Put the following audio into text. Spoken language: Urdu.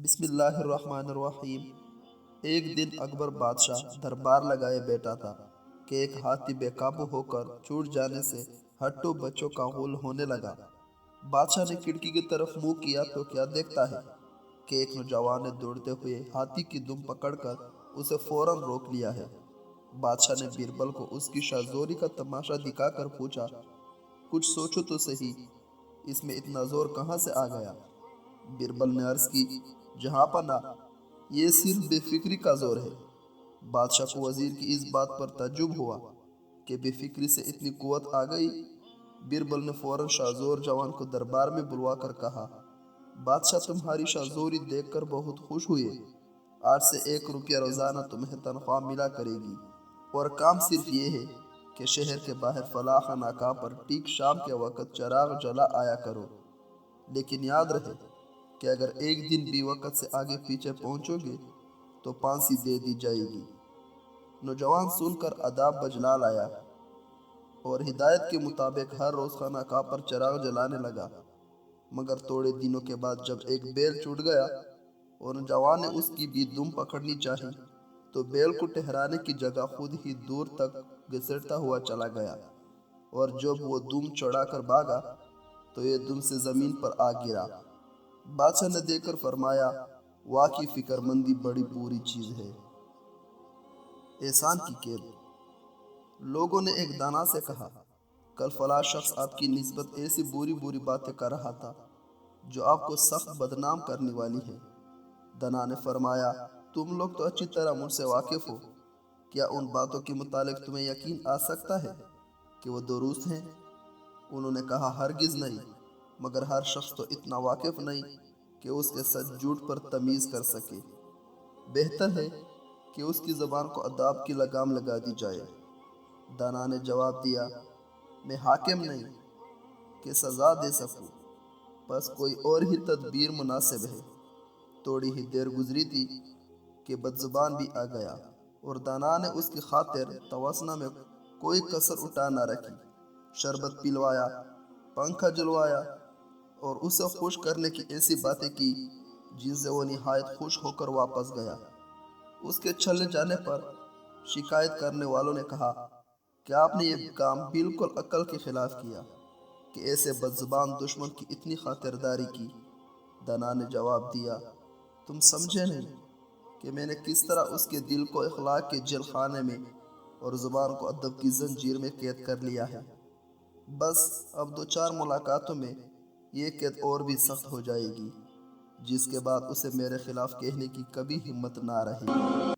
بسم اللہ الرحمن الرحیم۔ ایک دن اکبر بادشاہ دربار لگائے بیٹھا تھا کہ ایک ہاتھی بے قابو ہو کر چھوٹ جانے سے ہٹو بچوں کا غول ہونے لگا۔ بادشاہ نے کھڑکی کی طرف منہ کیا تو کیا دیکھتا ہے کہ ایک نوجوان نے دوڑتے ہوئے ہاتھی کی دم پکڑ کر اسے فوراً روک لیا ہے۔ بادشاہ نے بیربل کو اس کی شاہزوری کا تماشا دکھا کر پوچھا، کچھ سوچو تو صحیح، اس میں اتنا زور کہاں سے آ گیا؟ بیربل نے عرض کی، جہاں پناہ، یہ صرف بے فکری کا زور ہے۔ بادشاہ کو وزیر کی اس بات پر تعجب ہوا کہ بے فکری سے اتنی قوت آ گئی۔ بیربل نے فوراً شاہزور جوان کو دربار میں بلوا کر کہا، بادشاہ تمہاری شاہزوری دیکھ کر بہت خوش ہوئے۔ آج سے 1 روپیہ روزانہ تمہیں تنخواہ ملا کرے گی، اور کام صرف یہ ہے کہ شہر کے باہر فلاح ناکا پر ٹھیک شام کے وقت چراغ جلا آیا کرو۔ لیکن یاد رہے کہ اگر ایک دن بھی وقت سے آگے پیچھے پہنچو گے تو پھانسی دے دی جائے گی۔ نوجوان سن کر آداب بجلا لایا اور ہدایت کے مطابق ہر روز خانہ کعبہ پر چراغ جلانے لگا۔ مگر تھوڑے دنوں کے بعد جب ایک بیل چھوٹ گیا اور نوجوان نے اس کی بھی دم پکڑنی چاہی تو بیل کو ٹھہرانے کی جگہ خود ہی دور تک گھسیٹتا ہوا چلا گیا، اور جب وہ دم چڑھا کر بھاگا تو یہ دم سے زمین پر آ گرا۔ بادشاہ نے دیکھ کر فرمایا، واقعی فکر مندی بڑی بری چیز ہے۔ احسان کی قید۔ لوگوں نے ایک دانا سے کہا، کل فلاں شخص آپ کی نسبت ایسی بری بری باتیں کر رہا تھا جو آپ کو سخت بدنام کرنے والی ہے۔ دانا نے فرمایا، تم لوگ تو اچھی طرح مجھ سے واقف ہو، کیا ان باتوں کے متعلق تمہیں یقین آ سکتا ہے کہ وہ درست ہیں؟ انہوں نے کہا، ہرگز نہیں، مگر ہر شخص تو اتنا واقف نہیں کہ اس کے سچ جھوٹ پر تمیز کر سکے۔ بہتر ہے کہ اس کی زبان کو آداب کی لگام لگا دی جائے۔ دانا نے جواب دیا، میں حاکم نہیں کہ سزا دے سکوں، بس کوئی اور ہی تدبیر مناسب ہے۔ تھوڑی ہی دیر گزری تھی کہ بدزبان بھی آ گیا، اور دانا نے اس کی خاطر توسنہ میں کوئی کسر اٹھا نہ رکھی۔ شربت پلوایا، پنکھا جلوایا، اور اسے خوش کرنے کی ایسی باتیں کی جن سے وہ نہایت خوش ہو کر واپس گیا۔ اس کے چلے جانے پر شکایت کرنے والوں نے کہا کہ آپ نے یہ کام بالکل عقل کے خلاف کیا کہ ایسے بدزبان دشمن کی اتنی خاطرداری کی۔ دانا نے جواب دیا، تم سمجھے نہیں کہ میں نے کس طرح اس کے دل کو اخلاق کے جیل خانے میں اور زبان کو ادب کی زنجیر میں قید کر لیا ہے۔ بس اب 2-4 ملاقاتوں میں یہ قید اور بھی سخت ہو جائے گی، جس کے بعد اسے میرے خلاف کہنے کی کبھی ہمت نہ رہے گی۔